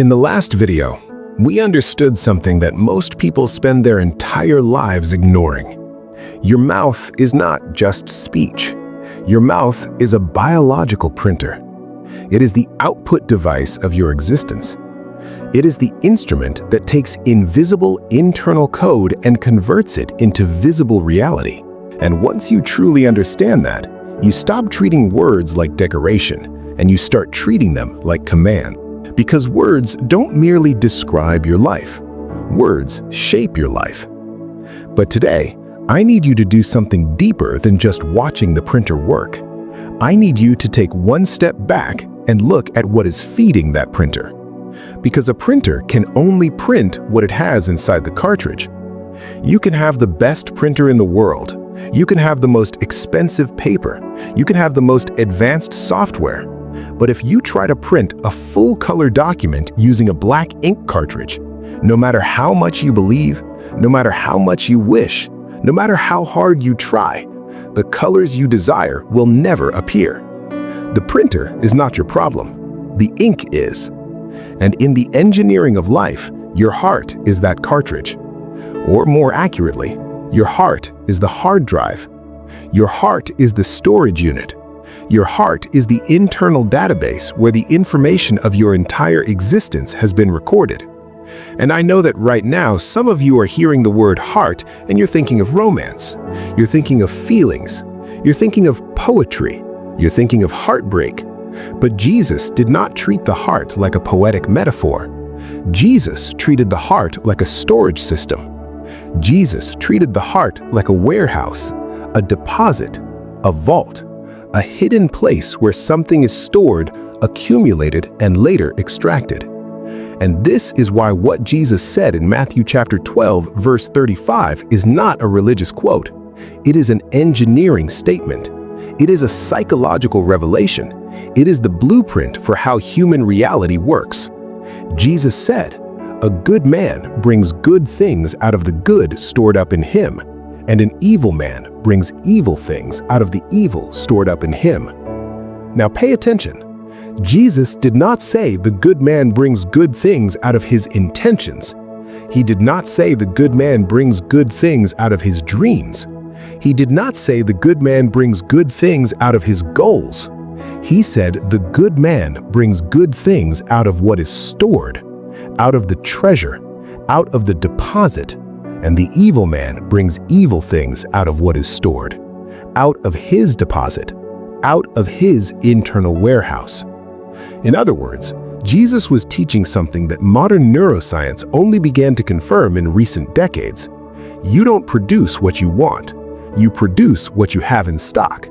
In the last video, we understood something that most people spend their entire lives ignoring. Your mouth is not just speech. Your mouth is a biological printer. It is the output device of your existence. It is the instrument that takes invisible internal code and converts it into visible reality. And once you truly understand that, you stop treating words like decoration, and you start treating them like command. Because words don't merely describe your life. Words shape your life. But today, I need you to do something deeper than just watching the printer work. I need you to take one step back and look at what is feeding that printer. Because a printer can only print what it has inside the cartridge. You can have the best printer in the world. You can have the most expensive paper. You can have the most advanced software. But if you try to print a full-color document using a black ink cartridge, no matter how much you believe, no matter how much you wish, no matter how hard you try, the colors you desire will never appear. The printer is not your problem. The ink is. And in the engineering of life, your heart is that cartridge. Or more accurately, your heart is the hard drive. Your heart is the storage unit. Your heart is the internal database where the information of your entire existence has been recorded. And I know that right now, some of you are hearing the word heart and you're thinking of romance. You're thinking of feelings. You're thinking of poetry. You're thinking of heartbreak. But Jesus did not treat the heart like a poetic metaphor. Jesus treated the heart like a storage system. Jesus treated the heart like a warehouse, a deposit, a vault, a hidden place where something is stored, accumulated, and later extracted. And this is why what Jesus said in Matthew chapter 12, verse 35 is not a religious quote. It is an engineering statement. It is a psychological revelation. It is the blueprint for how human reality works. Jesus said, "A good man brings good things out of the good stored up in him, and an evil man brings evil things out of the evil stored up in him." Now pay attention. Jesus did not say the good man brings good things out of his intentions. He did not say the good man brings good things out of his dreams. He did not say the good man brings good things out of his goals. He said the good man brings good things out of what is stored, out of the treasure, out of the deposit, and the evil man brings evil things out of what is stored, out of his deposit, out of his internal warehouse. In other words, Jesus was teaching something that modern neuroscience only began to confirm in recent decades. You don't produce what you want. You produce what you have in stock.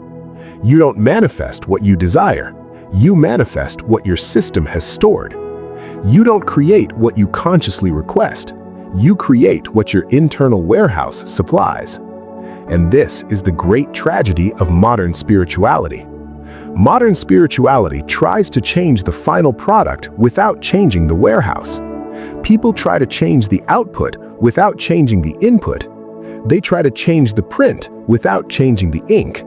You don't manifest what you desire. You manifest what your system has stored. You don't create what you consciously request. You create what your internal warehouse supplies. And this is the great tragedy of modern spirituality. Modern spirituality tries to change the final product without changing the warehouse. People try to change the output without changing the input. They try to change the print without changing the ink.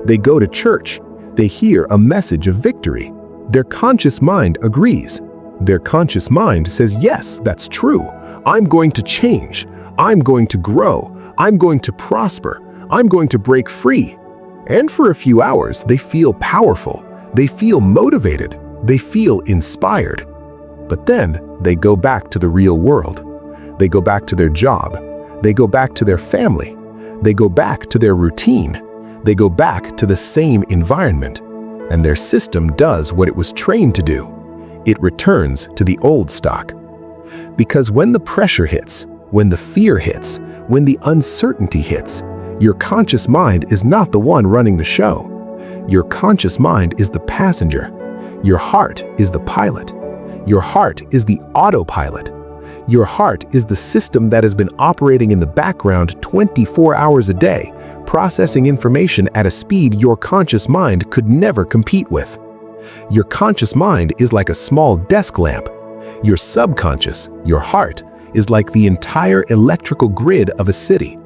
They go to church. They hear a message of victory. Their conscious mind agrees. Their conscious mind says, yes, that's true. I'm going to change. I'm going to grow. I'm going to prosper. I'm going to break free. And for a few hours, they feel powerful. They feel motivated. They feel inspired. But then they go back to the real world. They go back to their job. They go back to their family. They go back to their routine. They go back to the same environment. And their system does what it was trained to do. It returns to the old stock. Because when the pressure hits, when the fear hits, when the uncertainty hits, your conscious mind is not the one running the show. Your conscious mind is the passenger. Your heart is the pilot. Your heart is the autopilot. Your heart is the system that has been operating in the background 24 hours a day, processing information at a speed your conscious mind could never compete with. Your conscious mind is like a small desk lamp. Your subconscious, your heart, is like the entire electrical grid of a city.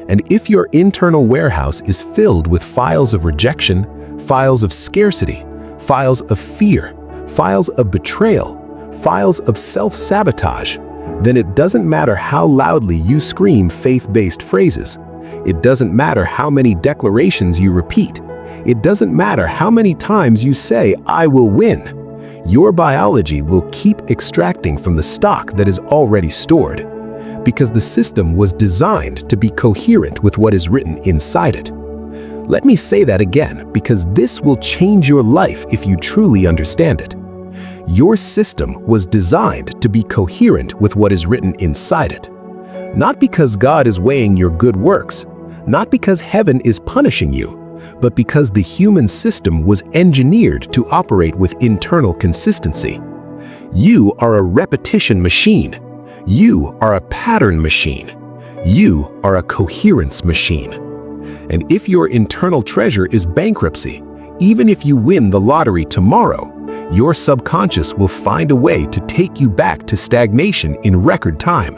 And if your internal warehouse is filled with files of rejection, files of scarcity, files of fear, files of betrayal, files of self-sabotage, then it doesn't matter how loudly you scream faith-based phrases. It doesn't matter how many declarations you repeat. It doesn't matter how many times you say, "I will win." Your biology will keep extracting from the stock that is already stored, because the system was designed to be coherent with what is written inside it. Let me say that again, because this will change your life if you truly understand it. Your system was designed to be coherent with what is written inside it. Not because God is weighing your good works, not because heaven is punishing you, but because the human system was engineered to operate with internal consistency. You are a repetition machine. You are a pattern machine. You are a coherence machine. And if your internal treasure is bankruptcy, even if you win the lottery tomorrow, your subconscious will find a way to take you back to stagnation in record time.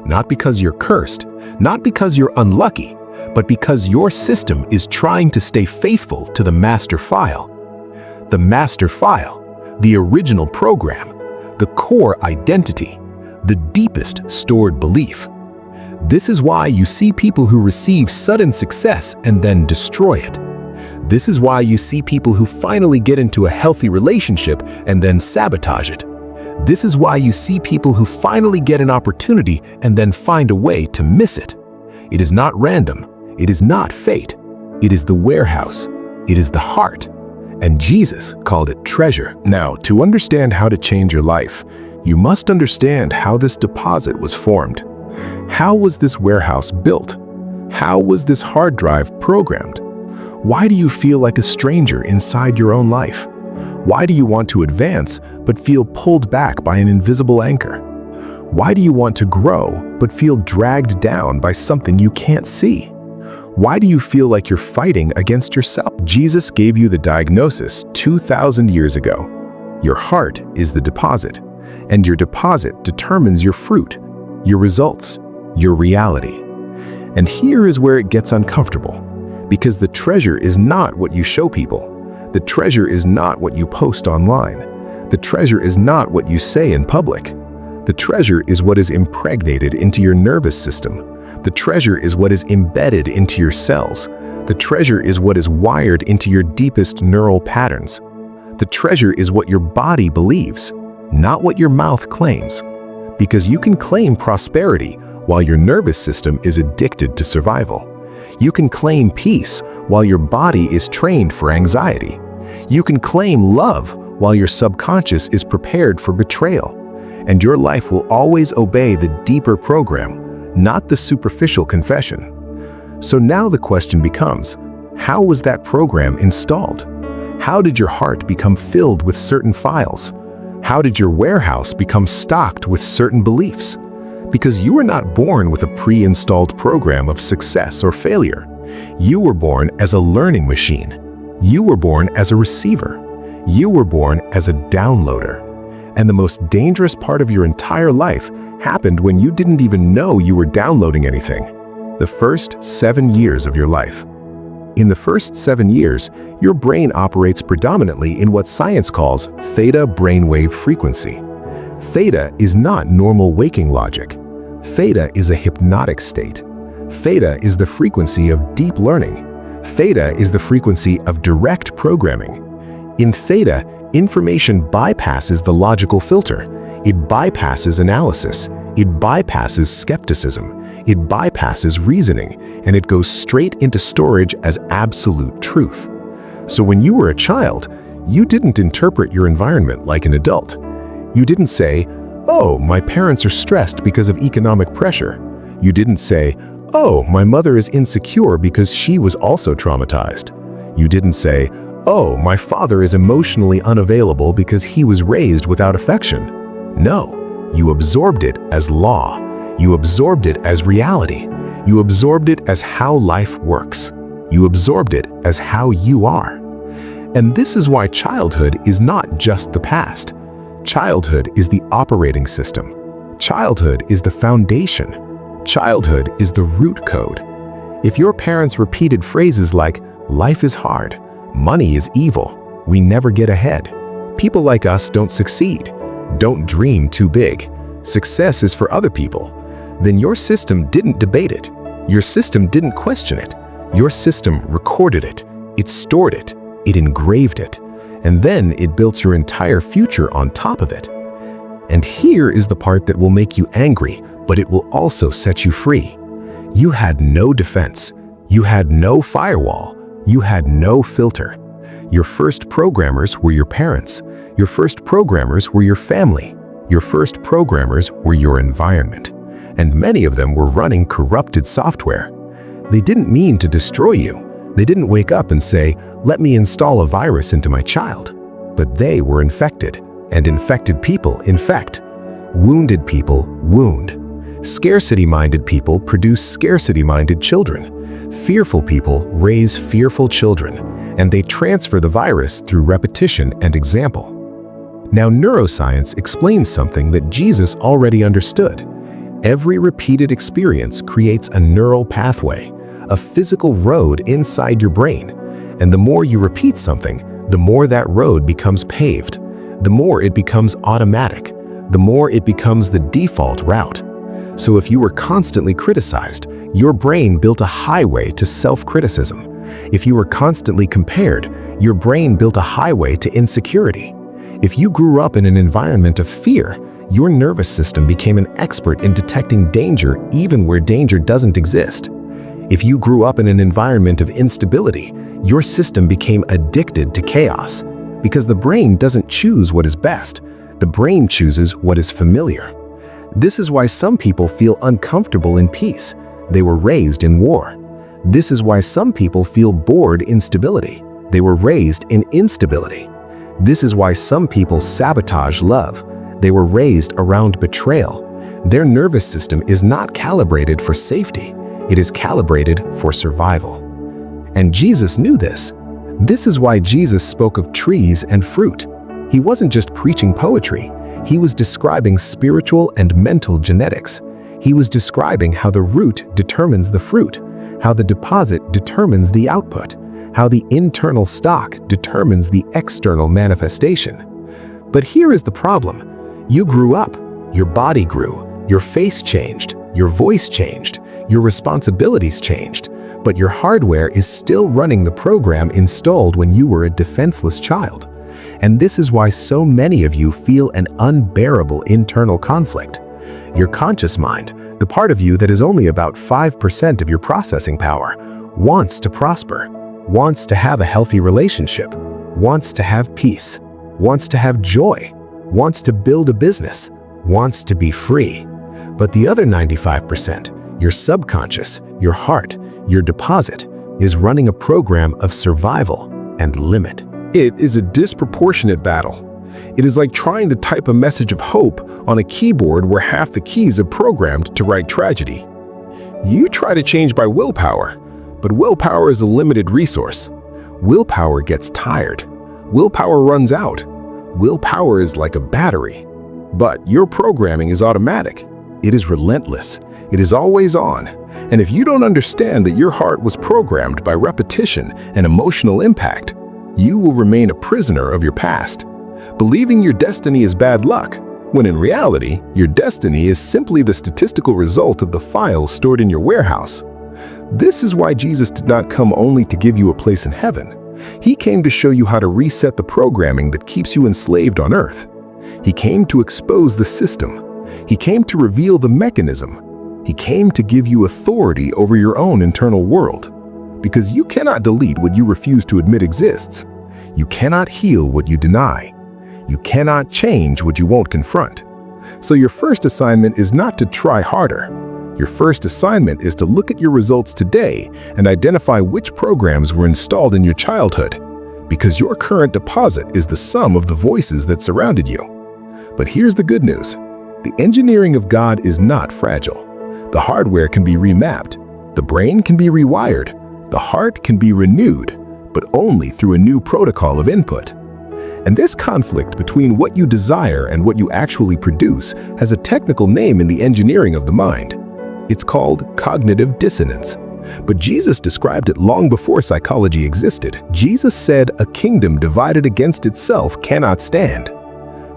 Not because you're cursed, not because you're unlucky, but because your system is trying to stay faithful to the master file. The master file, the original program, the core identity, the deepest stored belief. This is why you see people who receive sudden success and then destroy it. This is why you see people who finally get into a healthy relationship and then sabotage it. This is why you see people who finally get an opportunity and then find a way to miss it. It is not random. It is not fate. It is the warehouse. It is the heart. And Jesus called it treasure. Now, to understand how to change your life, you must understand how this deposit was formed. How was this warehouse built? How was this hard drive programmed? Why do you feel like a stranger inside your own life? Why do you want to advance but feel pulled back by an invisible anchor? Why do you want to grow but feel dragged down by something you can't see? Why do you feel like you're fighting against yourself? Jesus gave you the diagnosis 2,000 years ago. Your heart is the deposit, and your deposit determines your fruit, your results, your reality. And here is where it gets uncomfortable, because the treasure is not what you show people. The treasure is not what you post online. The treasure is not what you say in public. The treasure is what is impregnated into your nervous system. The treasure is what is embedded into your cells. The treasure is what is wired into your deepest neural patterns. The treasure is what your body believes, not what your mouth claims. Because you can claim prosperity while your nervous system is addicted to survival. You can claim peace while your body is trained for anxiety. You can claim love while your subconscious is prepared for betrayal. And your life will always obey the deeper program, not the superficial confession. So now the question becomes, how was that program installed? How did your heart become filled with certain files? How did your warehouse become stocked with certain beliefs? Because you were not born with a pre-installed program of success or failure. You were born as a learning machine. You were born as a receiver. You were born as a downloader. And the most dangerous part of your entire life happened when you didn't even know you were downloading anything. The first 7 years of your life. In the first 7 years, your brain operates predominantly in what science calls theta brainwave frequency. Theta is not normal waking logic. Theta is a hypnotic state. Theta is the frequency of deep learning. Theta is the frequency of direct programming. In theta, information bypasses the logical filter. It bypasses analysis. It bypasses skepticism. It bypasses reasoning, and it goes straight into storage as absolute truth. So when you were a child, you didn't interpret your environment like an adult. You didn't say, "Oh, my parents are stressed because of economic pressure." You didn't say, "Oh, my mother is insecure because she was also traumatized." You didn't say, "Oh, my father is emotionally unavailable because he was raised without affection." No, you absorbed it as law. You absorbed it as reality. You absorbed it as how life works. You absorbed it as how you are. And this is why childhood is not just the past. Childhood is the operating system. Childhood is the foundation. Childhood is the root code. If your parents repeated phrases like, "Life is hard," "Money is evil," "We never get ahead," "People like us don't succeed," Don't dream too big. Success is for other people. Then your system didn't debate it. Your system didn't question it. Your system recorded it. It stored it. It engraved it. And then it built your entire future on top of it. And here is the part that will make you angry, but it will also set you free. You had no defense. You had no firewall. You had no filter. Your first programmers were your parents. Your first programmers were your family. Your first programmers were your environment. And many of them were running corrupted software. They didn't mean to destroy you. They didn't wake up and say, "Let me install a virus into my child." But they were infected, and infected people infect. Wounded people wound. Scarcity-minded people produce scarcity-minded children. Fearful people raise fearful children, and they transfer the virus through repetition and example. Now, neuroscience explains something that Jesus already understood. Every repeated experience creates a neural pathway, a physical road inside your brain. And the more you repeat something, the more that road becomes paved. The more it becomes automatic. The more it becomes the default route. So if you were constantly criticized, your brain built a highway to self-criticism. If you were constantly compared, your brain built a highway to insecurity. If you grew up in an environment of fear, your nervous system became an expert in detecting danger even where danger doesn't exist. If you grew up in an environment of instability, your system became addicted to chaos. Because the brain doesn't choose what is best, the brain chooses what is familiar. This is why some people feel uncomfortable in peace. They were raised in war. This is why some people feel bored in stability. They were raised in instability. This is why some people sabotage love. They were raised around betrayal. Their nervous system is not calibrated for safety. It is calibrated for survival. And Jesus knew this. This is why Jesus spoke of trees and fruit. He wasn't just preaching poetry. He was describing spiritual and mental genetics. He was describing how the root determines the fruit, how the deposit determines the output, how the internal stock determines the external manifestation. But here is the problem. You grew up, your body grew, your face changed, your voice changed, your responsibilities changed, but your hardware is still running the program installed when you were a defenseless child. And this is why so many of you feel an unbearable internal conflict. Your conscious mind, the part of you that is only about 5% of your processing power, wants to prosper, wants to have a healthy relationship, wants to have peace, wants to have joy, wants to build a business, wants to be free. But the other 95%, your subconscious, your heart, your deposit, is running a program of survival and limit. It is a disproportionate battle. It is like trying to type a message of hope on a keyboard where half the keys are programmed to write tragedy. You try to change by willpower, but willpower is a limited resource. Willpower gets tired. Willpower runs out. Willpower is like a battery. But your programming is automatic. It is relentless. It is always on. And if you don't understand that your heart was programmed by repetition and emotional impact, you will remain a prisoner of your past, believing your destiny is bad luck, when in reality, your destiny is simply the statistical result of the files stored in your warehouse. This is why Jesus did not come only to give you a place in heaven. He came to show you how to reset the programming that keeps you enslaved on earth. He came to expose the system. He came to reveal the mechanism. He came to give you authority over your own internal world. Because you cannot delete what you refuse to admit exists. You cannot heal what you deny. You cannot change what you won't confront. So your first assignment is not to try harder. Your first assignment is to look at your results today and identify which programs were installed in your childhood. Because your current deposit is the sum of the voices that surrounded you. But here's the good news. The engineering of God is not fragile. The hardware can be remapped. The brain can be rewired. The heart can be renewed, but only through a new protocol of input. And this conflict between what you desire and what you actually produce has a technical name in the engineering of the mind. It's called cognitive dissonance. But Jesus described it long before psychology existed. Jesus said, "A kingdom divided against itself cannot stand."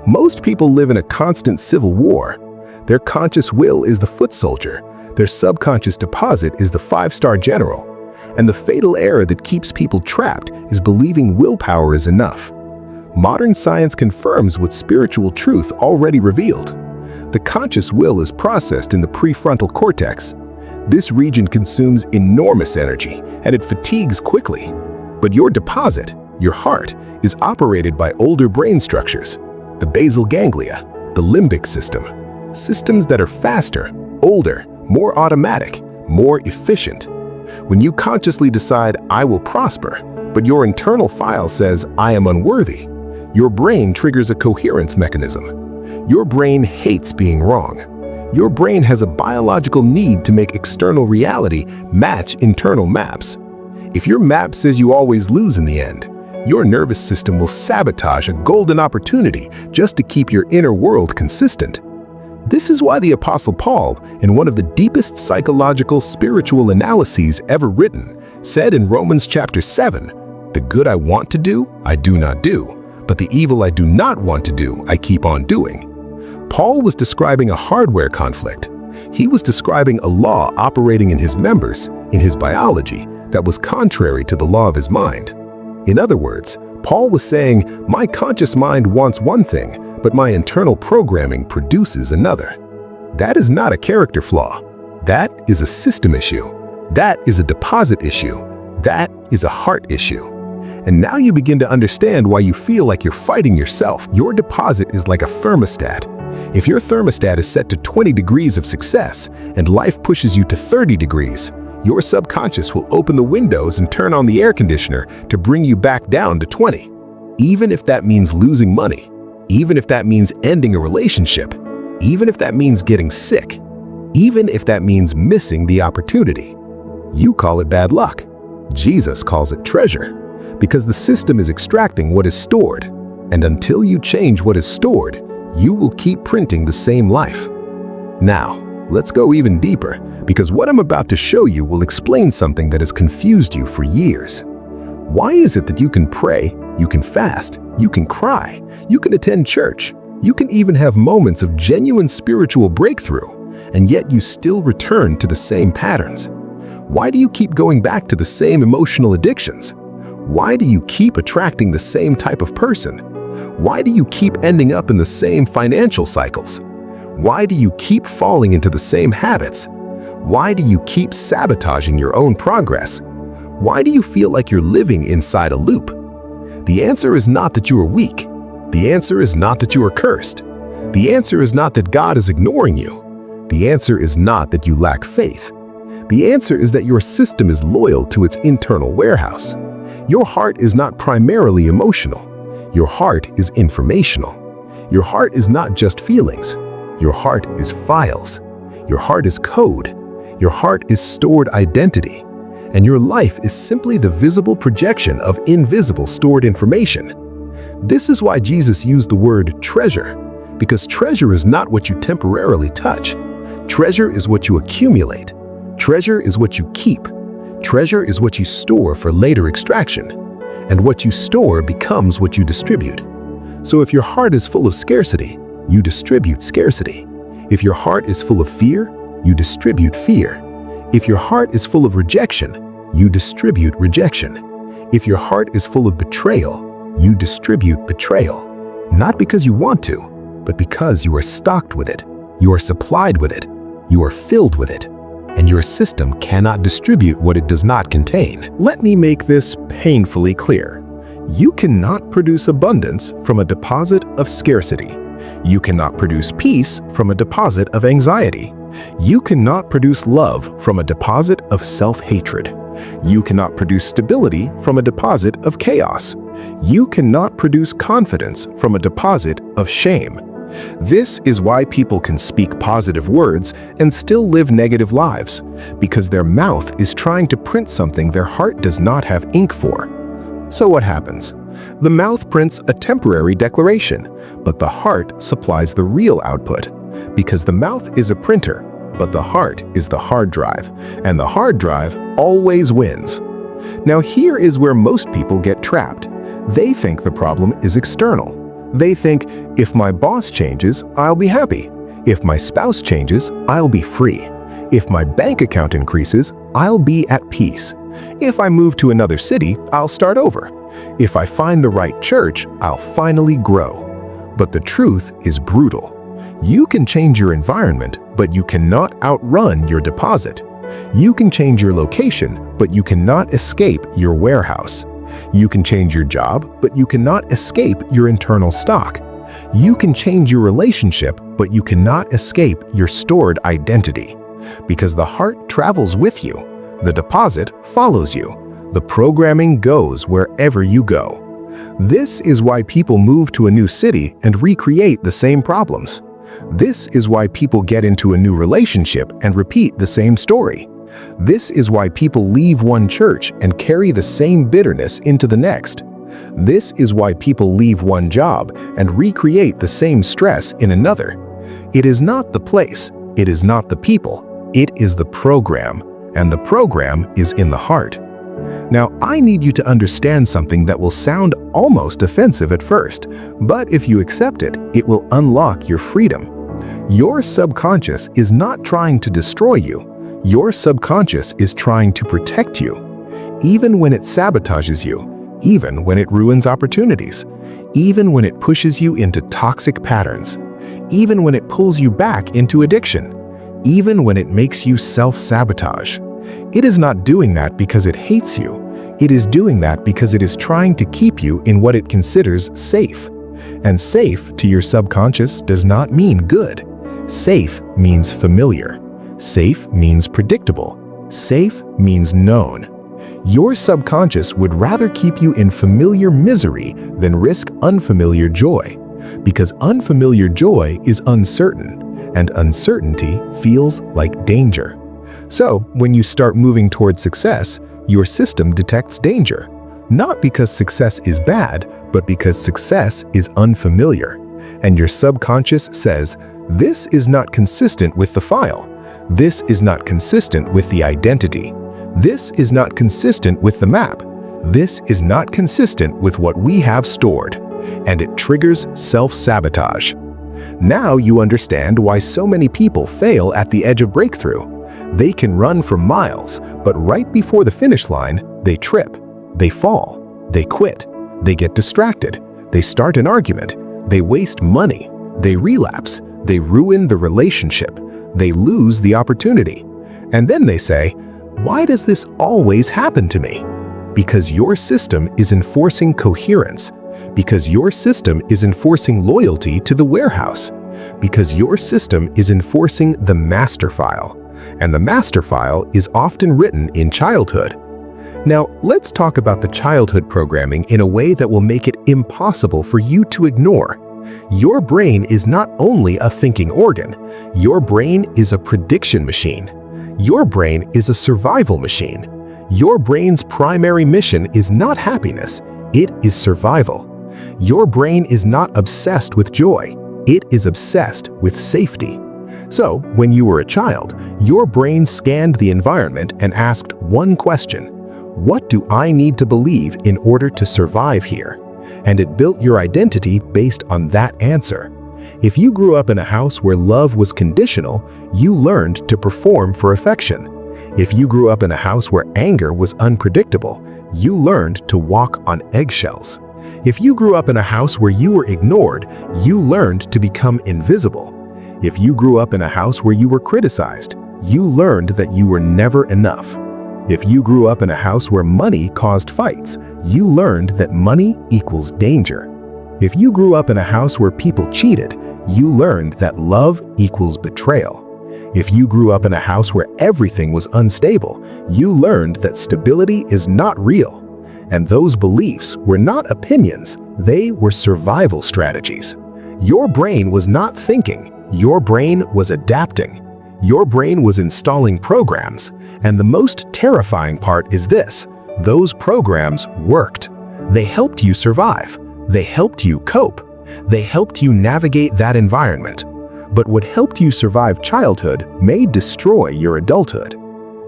Most people live in a constant civil war. Their conscious will is the foot soldier, their subconscious deposit is the five-star general, and the fatal error that keeps people trapped is believing willpower is enough. Modern science confirms what spiritual truth already revealed. The conscious will is processed in the prefrontal cortex. This region consumes enormous energy, and it fatigues quickly. But your deposit, your heart, is operated by older brain structures, the basal ganglia, the limbic system, systems that are faster, older, more automatic, more efficient. When you consciously decide, I will prosper, but your internal file says, I am unworthy, your brain triggers a coherence mechanism. Your brain hates being wrong. Your brain has a biological need to make external reality match internal maps. If your map says you always lose in the end, your nervous system will sabotage a golden opportunity just to keep your inner world consistent. This is why the Apostle Paul, in one of the deepest psychological spiritual analyses ever written, said in Romans chapter 7, "The good I want to do, I do not do, but the evil I do not want to do, I keep on doing." Paul was describing a hardware conflict. He was describing a law operating in his members, in his biology, that was contrary to the law of his mind. In other words, Paul was saying, my conscious mind wants one thing, but my internal programming produces another. That is not a character flaw. That is a system issue. That is a deposit issue. That is a heart issue. And now you begin to understand why you feel like you're fighting yourself. Your deposit is like a thermostat. If your thermostat is set to 20 degrees of success and life pushes you to 30 degrees, your subconscious will open the windows and turn on the air conditioner to bring you back down to 20. Even if that means losing money, even if that means ending a relationship, even if that means getting sick, even if that means missing the opportunity. You call it bad luck. Jesus calls it treasure, because the system is extracting what is stored. And until you change what is stored, you will keep printing the same life. Now, let's go even deeper, because what I'm about to show you will explain something that has confused you for years. Why is it that you can pray, you can fast, you can cry, you can attend church, you can even have moments of genuine spiritual breakthrough, and yet you still return to the same patterns? Why do you keep going back to the same emotional addictions? Why do you keep attracting the same type of person? Why do you keep ending up in the same financial cycles? Why do you keep falling into the same habits? Why do you keep sabotaging your own progress? Why do you feel like you're living inside a loop? The answer is not that you are weak. The answer is not that you are cursed. The answer is not that God is ignoring you. The answer is not that you lack faith. The answer is that your system is loyal to its internal warehouse. Your heart is not primarily emotional. Your heart is informational. Your heart is not just feelings. Your heart is files. Your heart is code. Your heart is stored identity. And your life is simply the visible projection of invisible stored information. This is why Jesus used the word treasure, because treasure is not what you temporarily touch. Treasure is what you accumulate. Treasure is what you keep. Treasure is what you store for later extraction. And what you store becomes what you distribute. So if your heart is full of scarcity, you distribute scarcity. If your heart is full of fear, you distribute fear. If your heart is full of rejection, you distribute rejection. If your heart is full of betrayal, you distribute betrayal. Not because you want to, but because you are stocked with it. You are supplied with it. You are filled with it. And your system cannot distribute what it does not contain. Let me make this painfully clear. You cannot produce abundance from a deposit of scarcity. You cannot produce peace from a deposit of anxiety. You cannot produce love from a deposit of self-hatred. You cannot produce stability from a deposit of chaos. You cannot produce confidence from a deposit of shame. This is why people can speak positive words and still live negative lives, because their mouth is trying to print something their heart does not have ink for. So what happens? The mouth prints a temporary declaration, but the heart supplies the real output, because the mouth is a printer, but the heart is the hard drive, and the hard drive always wins. Now here is where most people get trapped. They think the problem is external. They think, if my boss changes, I'll be happy. If my spouse changes, I'll be free. If my bank account increases, I'll be at peace. If I move to another city, I'll start over. If I find the right church, I'll finally grow. But the truth is brutal. You can change your environment, but you cannot outrun your deposit. You can change your location, but you cannot escape your warehouse. You can change your job, but you cannot escape your internal stock. You can change your relationship, but you cannot escape your stored identity. Because the heart travels with you, the deposit follows you. The programming goes wherever you go. This is why people move to a new city and recreate the same problems. This is why people get into a new relationship and repeat the same story. This is why people leave one church and carry the same bitterness into the next. This is why people leave one job and recreate the same stress in another. It is not the place, it is not the people, it is the program, and the program is in the heart. Now, I need you to understand something that will sound almost offensive at first, but if you accept it, it will unlock your freedom. Your subconscious is not trying to destroy you. Your subconscious is trying to protect you. Even when it sabotages you, even when it ruins opportunities, even when it pushes you into toxic patterns, even when it pulls you back into addiction, even when it makes you self-sabotage. It is not doing that because it hates you. It is doing that because it is trying to keep you in what it considers safe. And safe to your subconscious does not mean good. Safe means familiar. Safe means predictable. Safe means known. Your subconscious would rather keep you in familiar misery than risk unfamiliar joy, because unfamiliar joy is uncertain, and uncertainty feels like danger. So, when you start moving towards success, your system detects danger, not because success is bad, but because success is unfamiliar. And your subconscious says, this is not consistent with the file. This is not consistent with the identity. This is not consistent with the map. This is not consistent with what we have stored. And it triggers self-sabotage. Now you understand why so many people fail at the edge of breakthrough. They can run for miles, but right before the finish line, they trip, they fall, they quit, they get distracted, they start an argument, they waste money, they relapse, they ruin the relationship, they lose the opportunity. And then they say, why does this always happen to me? Because your system is enforcing coherence. Because your system is enforcing loyalty to the warehouse. Because your system is enforcing the master file. And the master file is often written in childhood. Now, let's talk about the childhood programming in a way that will make it impossible for you to ignore. Your brain is not only a thinking organ. Your brain is a prediction machine. Your brain is a survival machine. Your brain's primary mission is not happiness, it is survival. Your brain is not obsessed with joy, it is obsessed with safety. So, when you were a child, your brain scanned the environment and asked one question: what do I need to believe in order to survive here? And it built your identity based on that answer. If you grew up in a house where love was conditional, you learned to perform for affection. If you grew up in a house where anger was unpredictable, you learned to walk on eggshells. If you grew up in a house where you were ignored, you learned to become invisible. If you grew up in a house where you were criticized, you learned that you were never enough. If you grew up in a house where money caused fights, you learned that money equals danger. If you grew up in a house where people cheated, you learned that love equals betrayal. If you grew up in a house where everything was unstable, you learned that stability is not real. And those beliefs were not opinions, they were survival strategies. Your brain was not thinking, your brain was adapting. Your brain was installing programs, and the most terrifying part is this: those programs worked. They helped you survive. They helped you cope. They helped you navigate that environment. But what helped you survive childhood may destroy your adulthood.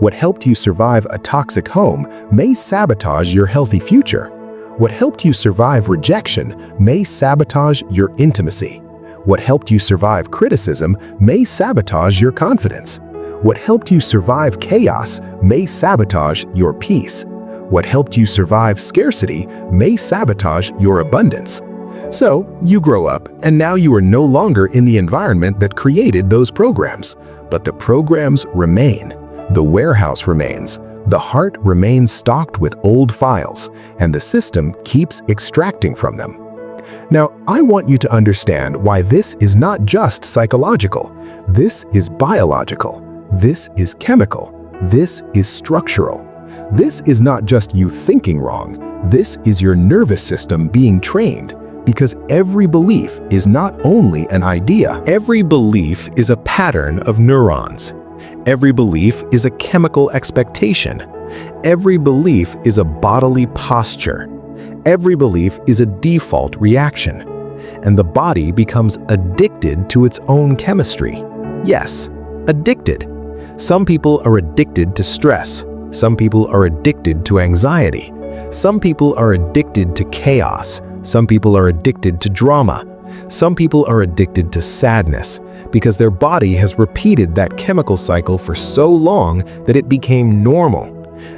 What helped you survive a toxic home may sabotage your healthy future. What helped you survive rejection may sabotage your intimacy. What helped you survive criticism may sabotage your confidence. What helped you survive chaos may sabotage your peace. What helped you survive scarcity may sabotage your abundance. So, you grow up, and now you are no longer in the environment that created those programs. But the programs remain. The warehouse remains. The heart remains stocked with old files, and the system keeps extracting from them. Now, I want you to understand why this is not just psychological. This is biological. This is chemical. This is structural. This is not just you thinking wrong. This is your nervous system being trained. Because every belief is not only an idea. Every belief is a pattern of neurons. Every belief is a chemical expectation. Every belief is a bodily posture. Every belief is a default reaction. And the body becomes addicted to its own chemistry. Yes, addicted. Some people are addicted to stress. Some people are addicted to anxiety. Some people are addicted to chaos. Some people are addicted to drama. Some people are addicted to sadness because their body has repeated that chemical cycle for so long that it became normal.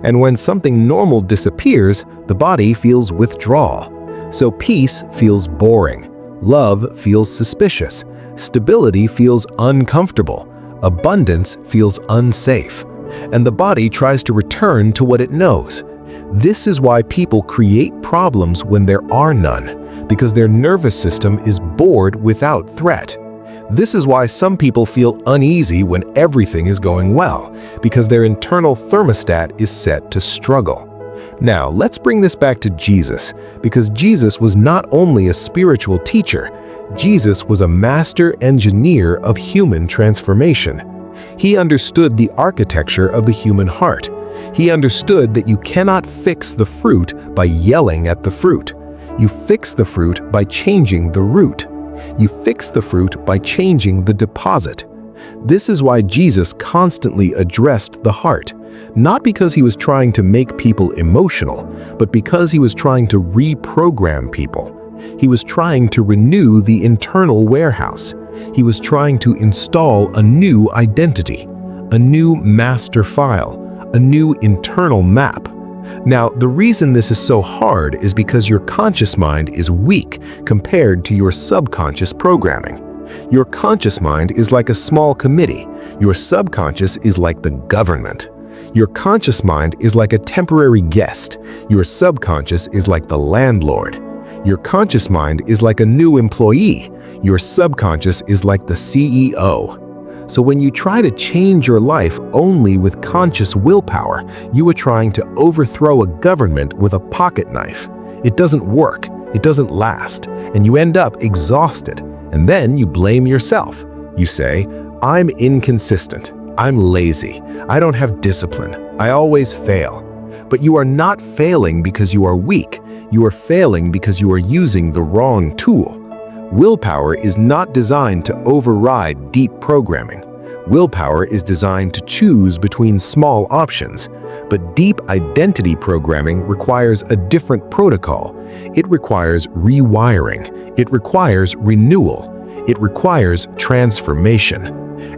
And when something normal disappears, the body feels withdrawal. So peace feels boring. Love feels suspicious. Stability feels uncomfortable. Abundance feels unsafe. And the body tries to return to what it knows. This is why people create problems when there are none, because their nervous system is bored without threat. This is why some people feel uneasy when everything is going well, because their internal thermostat is set to struggle. Now, let's bring this back to Jesus, because Jesus was not only a spiritual teacher, Jesus was a master engineer of human transformation. He understood the architecture of the human heart. He understood that you cannot fix the fruit by yelling at the fruit. You fix the fruit by changing the root. You fix the fruit by changing the deposit. This is why Jesus constantly addressed the heart, not because he was trying to make people emotional, but because he was trying to reprogram people. He was trying to renew the internal warehouse. He was trying to install a new identity, a new master file, a new internal map. Now, the reason this is so hard is because your conscious mind is weak compared to your subconscious programming. Your conscious mind is like a small committee. Your subconscious is like the government. Your conscious mind is like a temporary guest. Your subconscious is like the landlord. Your conscious mind is like a new employee. Your subconscious is like the CEO. So when you try to change your life only with conscious willpower, you are trying to overthrow a government with a pocket knife. It doesn't work, it doesn't last, and you end up exhausted. And then you blame yourself. You say, I'm inconsistent, I'm lazy, I don't have discipline, I always fail. But you are not failing because you are weak, you are failing because you are using the wrong tool. Willpower is not designed to override deep programming. Willpower is designed to choose between small options, but deep identity programming requires a different protocol. It requires rewiring. It requires renewal. It requires transformation.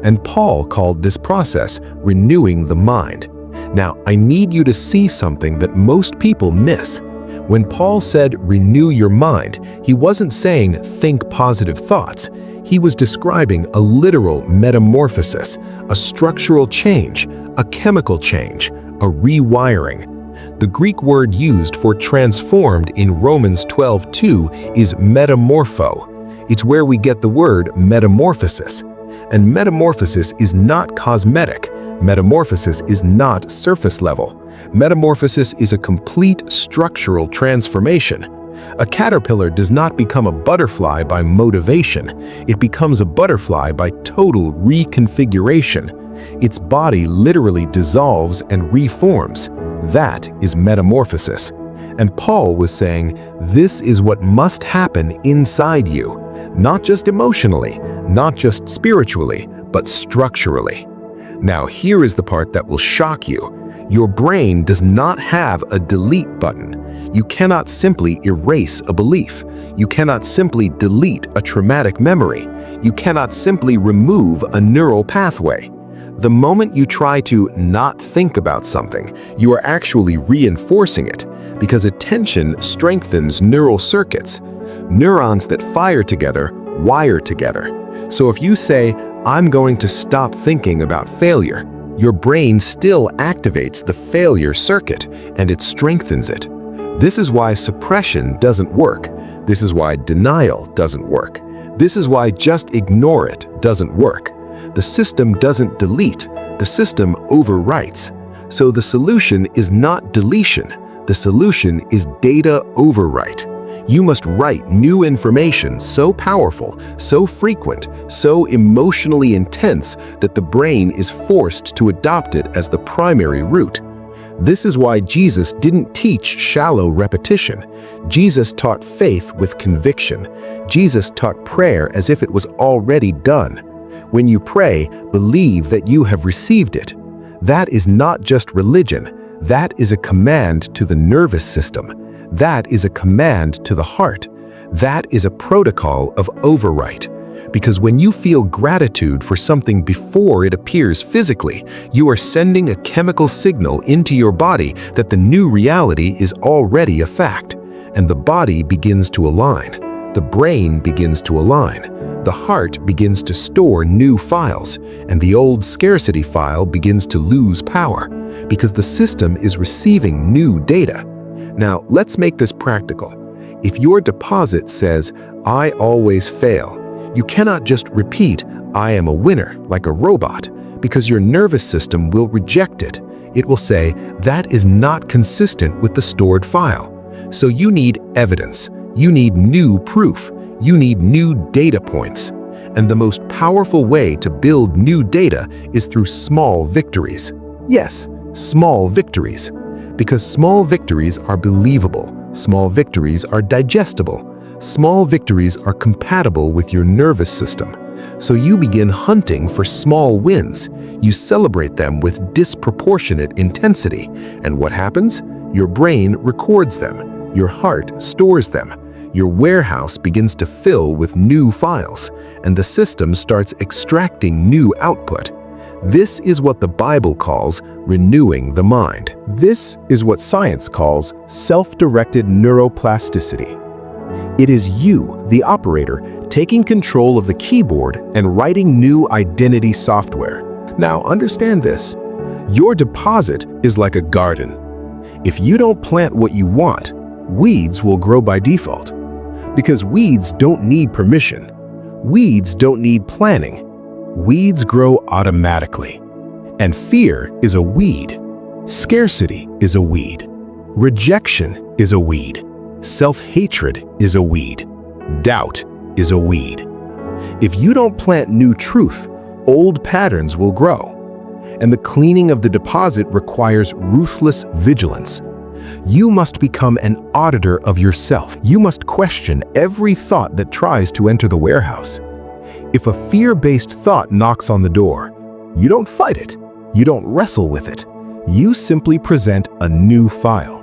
And Paul called this process renewing the mind. Now, I need you to see something that most people miss. When Paul said, renew your mind, he wasn't saying think positive thoughts. He was describing a literal metamorphosis, a structural change, a chemical change, a rewiring. The Greek word used for transformed in Romans 12:2 is metamorpho. It's where we get the word metamorphosis. And metamorphosis is not cosmetic. Metamorphosis is not surface level. Metamorphosis is a complete structural transformation. A caterpillar does not become a butterfly by motivation. It becomes a butterfly by total reconfiguration. Its body literally dissolves and reforms. That is metamorphosis. And Paul was saying, this is what must happen inside you, not just emotionally, not just spiritually, but structurally. Now, here is the part that will shock you. Your brain does not have a delete button. You cannot simply erase a belief. You cannot simply delete a traumatic memory. You cannot simply remove a neural pathway. The moment you try to not think about something, you are actually reinforcing it, because attention strengthens neural circuits. Neurons that fire together wire together. So if you say, "I'm going to stop thinking about failure," your brain still activates the failure circuit and it strengthens it. This is why suppression doesn't work. This is why denial doesn't work. This is why just ignore it doesn't work. The system doesn't delete, the system overwrites. So the solution is not deletion, the solution is data overwrite. You must write new information so powerful, so frequent, so emotionally intense that the brain is forced to adopt it as the primary route. This is why Jesus didn't teach shallow repetition. Jesus taught faith with conviction. Jesus taught prayer as if it was already done. When you pray, believe that you have received it. That is not just religion. That is a command to the nervous system. That is a command to the heart. That is a protocol of overwrite. Because when you feel gratitude for something before it appears physically, you are sending a chemical signal into your body that the new reality is already a fact. And the body begins to align. The brain begins to align. The heart begins to store new files, and the old scarcity file begins to lose power, because the system is receiving new data. Now, let's make this practical. If your deposit says, "I always fail," you cannot just repeat, "I am a winner," like a robot, because your nervous system will reject it. It will say, "That is not consistent with the stored file." So you need evidence. You need new proof. You need new data points. And the most powerful way to build new data is through small victories. Yes, small victories. Because small victories are believable. Small victories are digestible. Small victories are compatible with your nervous system. So you begin hunting for small wins. You celebrate them with disproportionate intensity. And what happens? Your brain records them. Your heart stores them. Your warehouse begins to fill with new files, and the system starts extracting new output. This is what the Bible calls renewing the mind. This is what science calls self-directed neuroplasticity. It is you, the operator, taking control of the keyboard and writing new identity software. Now, understand this. Your deposit is like a garden. If you don't plant what you want, weeds will grow by default. Because weeds don't need permission. Weeds don't need planning. Weeds grow automatically. And fear is a weed. Scarcity is a weed. Rejection is a weed. Self-hatred is a weed. Doubt is a weed. If you don't plant new truth, old patterns will grow. And the cleaning of the deposit requires ruthless vigilance. You must become an auditor of yourself. You must question every thought that tries to enter the warehouse. If a fear-based thought knocks on the door, you don't fight it. You don't wrestle with it. You simply present a new file.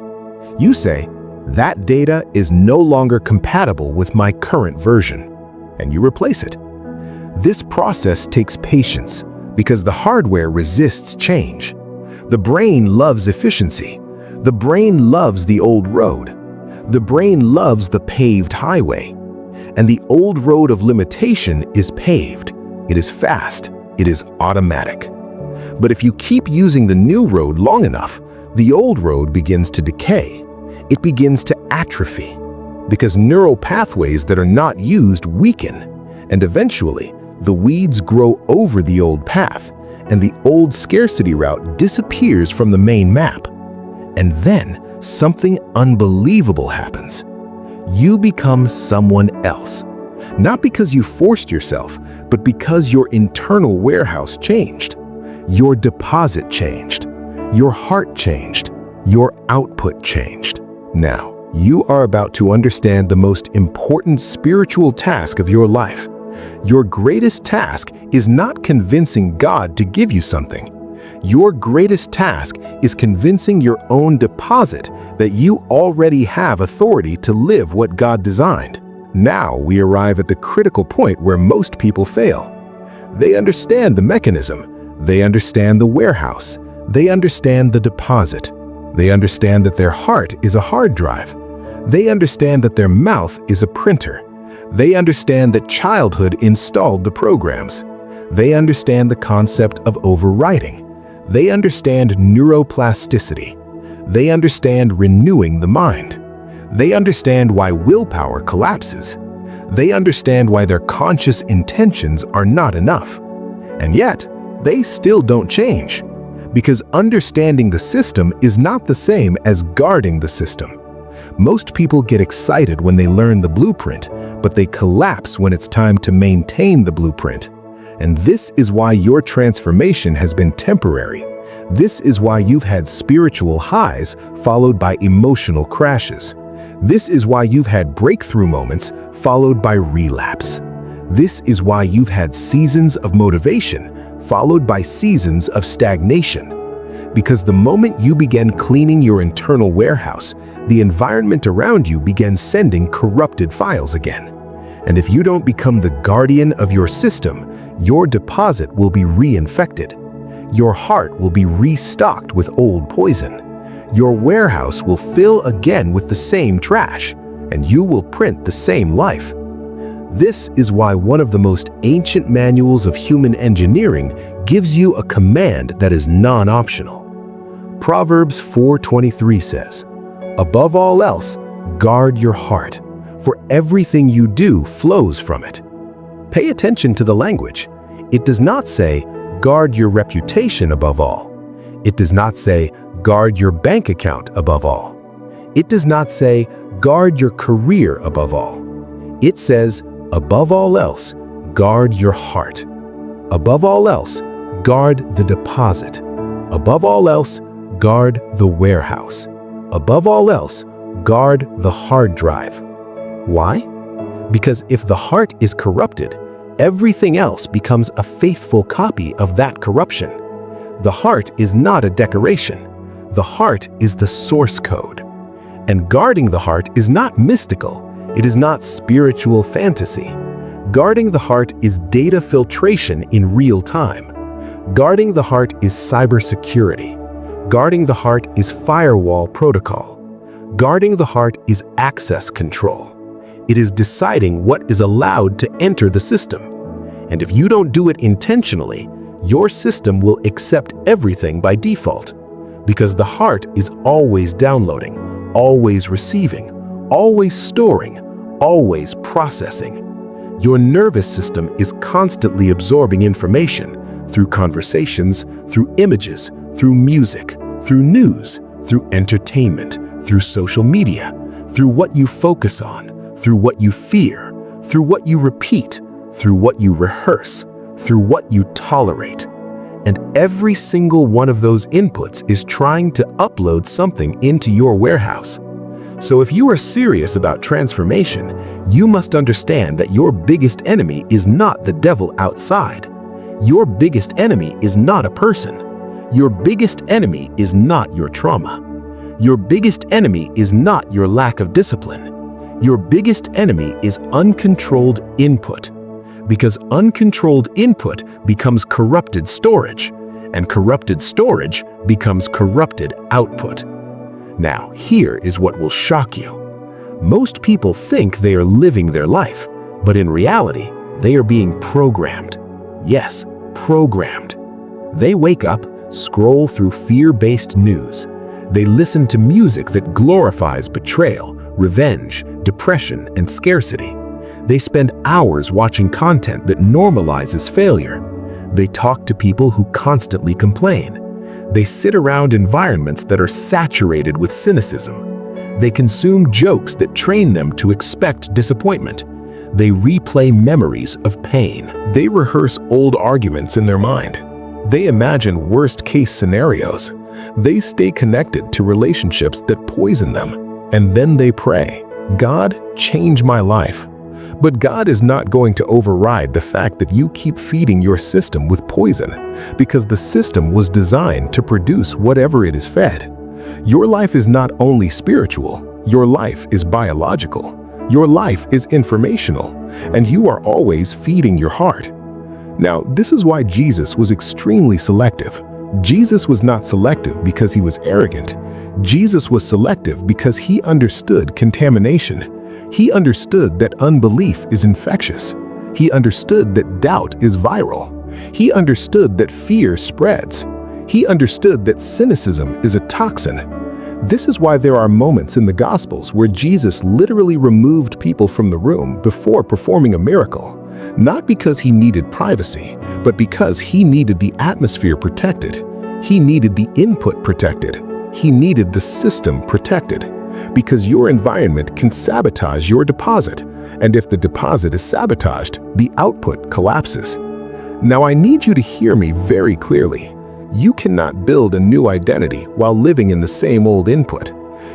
You say, "That data is no longer compatible with my current version," and you replace it. This process takes patience because the hardware resists change. The brain loves efficiency. The brain loves the old road. The brain loves the paved highway. And the old road of limitation is paved. It is fast. It is automatic. But if you keep using the new road long enough, the old road begins to decay. It begins to atrophy. Because neural pathways that are not used weaken. And eventually, the weeds grow over the old path, and the old scarcity route disappears from the main map. And then something unbelievable happens. You become someone else. Not because you forced yourself, but because your internal warehouse changed. Your deposit changed. Your heart changed. Your output changed. Now, you are about to understand the most important spiritual task of your life. Your greatest task is not convincing God to give you something. Your greatest task is convincing your own deposit that you already have authority to live what God designed. Now we arrive at the critical point where most people fail. They understand the mechanism. They understand the warehouse. They understand the deposit. They understand that their heart is a hard drive. They understand that their mouth is a printer. They understand that childhood installed the programs. They understand the concept of overwriting. They understand neuroplasticity. They understand renewing the mind. They understand why willpower collapses. They understand why their conscious intentions are not enough. And yet, they still don't change. Because understanding the system is not the same as guarding the system. Most people get excited when they learn the blueprint, but they collapse when it's time to maintain the blueprint. And this is why your transformation has been temporary. This is why you've had spiritual highs followed by emotional crashes. This is why you've had breakthrough moments followed by relapse. This is why you've had seasons of motivation followed by seasons of stagnation. Because the moment you began cleaning your internal warehouse, the environment around you began sending corrupted files again. And if you don't become the guardian of your system, your deposit will be reinfected. Your heart will be restocked with old poison. Your warehouse will fill again with the same trash, and you will print the same life. This is why one of the most ancient manuals of human engineering gives you a command that is non-optional. Proverbs 4:23 says, "Above all else, guard your heart, for everything you do flows from it." Pay attention to the language. It does not say, guard your reputation above all. It does not say, guard your bank account above all. It does not say, guard your career above all. It says, above all else, guard your heart. Above all else, guard the deposit. Above all else, guard the warehouse. Above all else, guard the hard drive. Why? Because if the heart is corrupted, everything else becomes a faithful copy of that corruption. The heart is not a decoration. The heart is the source code. And guarding the heart is not mystical. It is not spiritual fantasy. Guarding the heart is data filtration in real time. Guarding the heart is cybersecurity. Guarding the heart is firewall protocol. Guarding the heart is access control. It is deciding what is allowed to enter the system. And if you don't do it intentionally, your system will accept everything by default. Because the heart is always downloading, always receiving, always storing, always processing. Your nervous system is constantly absorbing information through conversations, through images, through music, through news, through entertainment, through social media, through what you focus on, through what you fear, through what you repeat, through what you rehearse, through what you tolerate. And every single one of those inputs is trying to upload something into your warehouse. So if you are serious about transformation, you must understand that your biggest enemy is not the devil outside. Your biggest enemy is not a person. Your biggest enemy is not your trauma. Your biggest enemy is not your lack of discipline. Your biggest enemy is uncontrolled input. Because uncontrolled input becomes corrupted storage, and corrupted storage becomes corrupted output. Now, here is what will shock you. Most people think they are living their life, but in reality, they are being programmed. Yes, programmed. They wake up, scroll through fear-based news. They listen to music that glorifies betrayal, revenge, depression, and scarcity. They spend hours watching content that normalizes failure. They talk to people who constantly complain. They sit around environments that are saturated with cynicism. They consume jokes that train them to expect disappointment. They replay memories of pain. They rehearse old arguments in their mind. They imagine worst-case scenarios. They stay connected to relationships that poison them. And then they pray, "God, change my life." But God is not going to override the fact that you keep feeding your system with poison, because the system was designed to produce whatever it is fed. Your life is not only spiritual, your life is biological. Your life is informational, and you are always feeding your heart. Now, this is why Jesus was extremely selective. Jesus was not selective because he was arrogant. Jesus was selective because he understood contamination. He understood that unbelief is infectious. He understood that doubt is viral. He understood that fear spreads. He understood that cynicism is a toxin. This is why there are moments in the Gospels where Jesus literally removed people from the room before performing a miracle, not because he needed privacy, but because he needed the atmosphere protected. He needed the input protected. He needed the system protected, because your environment can sabotage your deposit, and if the deposit is sabotaged, the output collapses. Now, I need you to hear me very clearly. You cannot build a new identity while living in the same old input.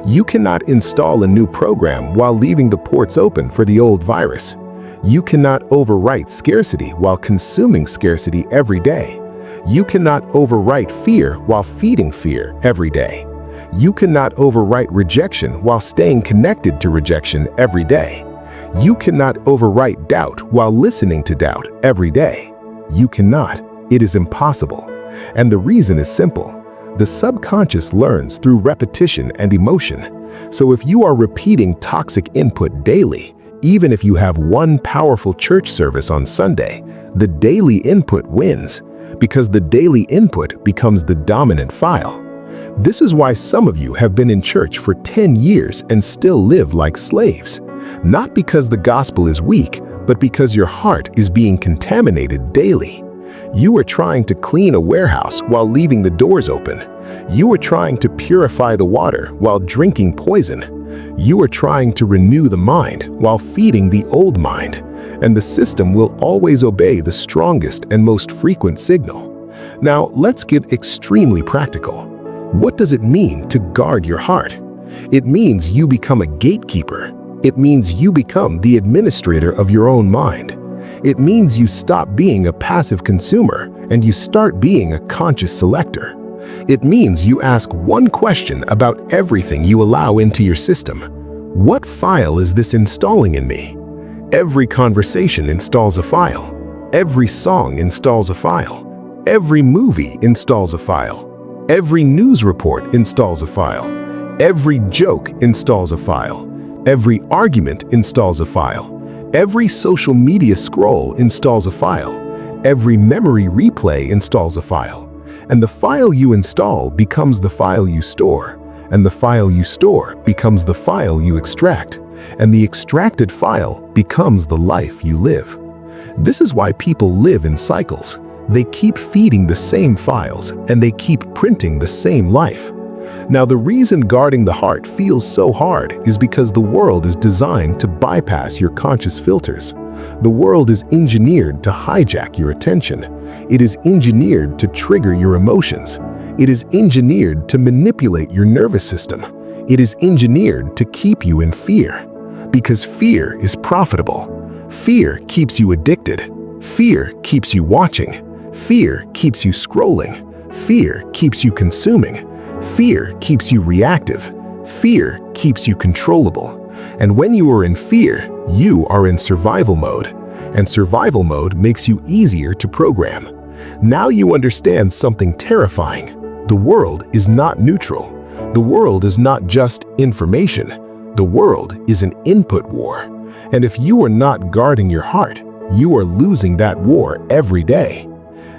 You cannot install a new program while leaving the ports open for the old virus. You cannot overwrite scarcity while consuming scarcity every day. You cannot overwrite fear while feeding fear every day. You cannot overwrite rejection while staying connected to rejection every day. You cannot overwrite doubt while listening to doubt every day. You cannot. It is impossible. And the reason is simple. The subconscious learns through repetition and emotion. So if you are repeating toxic input daily, even if you have one powerful church service on Sunday, the daily input wins, because the daily input becomes the dominant file. This is why some of you have been in church for 10 years and still live like slaves. Not because the gospel is weak, but because your heart is being contaminated daily. You are trying to clean a warehouse while leaving the doors open. You are trying to purify the water while drinking poison. You are trying to renew the mind while feeding the old mind. And the system will always obey the strongest and most frequent signal. Now, let's get extremely practical. What does it mean to guard your heart? It means you become a gatekeeper. It means you become the administrator of your own mind. It means you stop being a passive consumer and you start being a conscious selector. It means you ask one question about everything you allow into your system. What file is this installing in me? Every conversation installs a file. Every song installs a file. Every movie installs a file. Every news report installs a file. Every joke installs a file. Every argument installs a file. Every social media scroll installs a file. Every memory replay installs a file. And the file you install becomes the file you store. And the file you store becomes the file you extract. And the extracted file becomes the life you live. This is why people live in cycles. They keep feeding the same files and they keep printing the same life. Now, the reason guarding the heart feels so hard is because the world is designed to bypass your conscious filters. The world is engineered to hijack your attention. It is engineered to trigger your emotions. It is engineered to manipulate your nervous system. It is engineered to keep you in fear. Because fear is profitable. Fear keeps you addicted. Fear keeps you watching. Fear keeps you scrolling. Fear keeps you consuming. Fear keeps you reactive. Fear keeps you controllable. And when you are in fear, you are in survival mode. And survival mode makes you easier to program. Now you understand something terrifying. The world is not neutral. The world is not just information. The world is an input war. And if you are not guarding your heart, you are losing that war every day.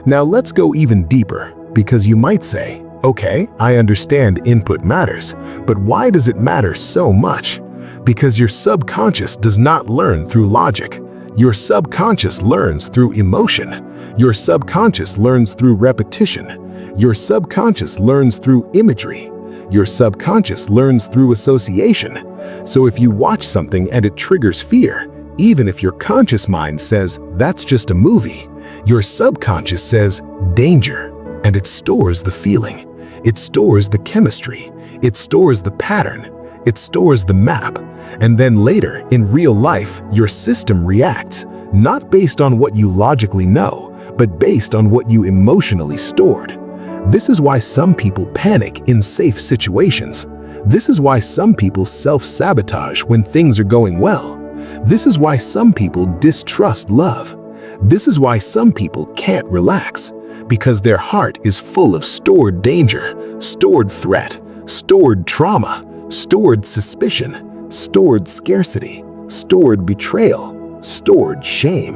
Now let's go even deeper, because you might say, okay, I understand input matters, but why does it matter so much? Because your subconscious does not learn through logic. Your subconscious learns through emotion. Your subconscious learns through repetition. Your subconscious learns through imagery. Your subconscious learns through association. So if you watch something and it triggers fear, even if your conscious mind says, that's just a movie, your subconscious says, danger, and it stores the feeling. It stores the chemistry. It stores the pattern. It stores the map, and then later, in real life, your system reacts, not based on what you logically know, but based on what you emotionally stored. This is why some people panic in safe situations. This is why some people self-sabotage when things are going well. This is why some people distrust love. This is why some people can't relax, because their heart is full of stored danger, stored threat, stored trauma, stored suspicion, stored scarcity, stored betrayal, stored shame.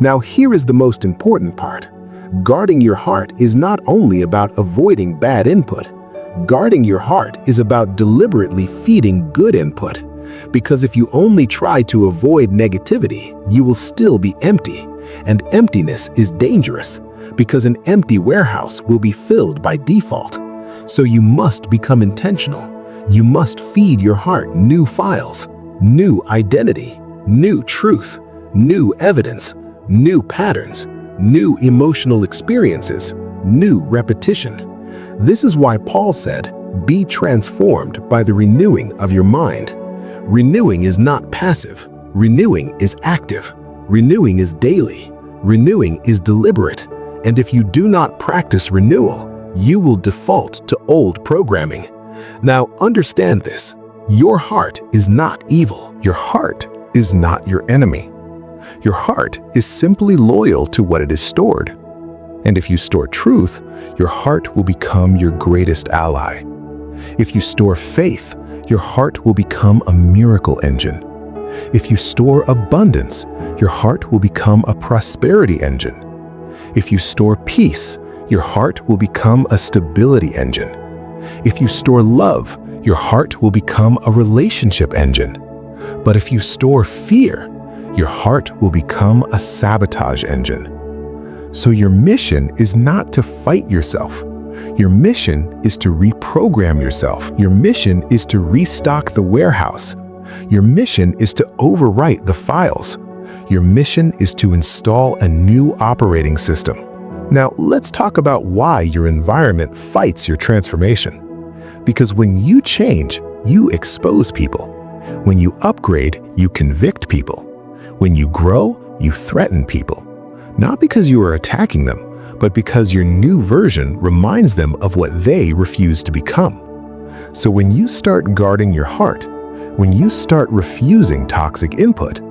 Now here is the most important part. Guarding your heart is not only about avoiding bad input. Guarding your heart is about deliberately feeding good input. Because if you only try to avoid negativity, you will still be empty. And emptiness is dangerous, because an empty warehouse will be filled by default. So you must become intentional. You must feed your heart new files, new identity, new truth, new evidence, new patterns, new emotional experiences, new repetition. This is why Paul said, "Be transformed by the renewing of your mind." Renewing is not passive. Renewing is active. Renewing is daily. Renewing is deliberate. And if you do not practice renewal, you will default to old programming. Now understand this. Your heart is not evil. Your heart is not your enemy. Your heart is simply loyal to what it is stored. And if you store truth, your heart will become your greatest ally. If you store faith, your heart will become a miracle engine. If you store abundance, your heart will become a prosperity engine. If you store peace, your heart will become a stability engine. If you store love, your heart will become a relationship engine. But if you store fear, your heart will become a sabotage engine. So your mission is not to fight yourself. Your mission is to reprogram yourself. Your mission is to restock the warehouse. Your mission is to overwrite the files. Your mission is to install a new operating system. Now, let's talk about why your environment fights your transformation. Because when you change, you expose people. When you upgrade, you convict people. When you grow, you threaten people. Not because you are attacking them, but because your new version reminds them of what they refuse to become. So when you start guarding your heart, when you start refusing toxic input,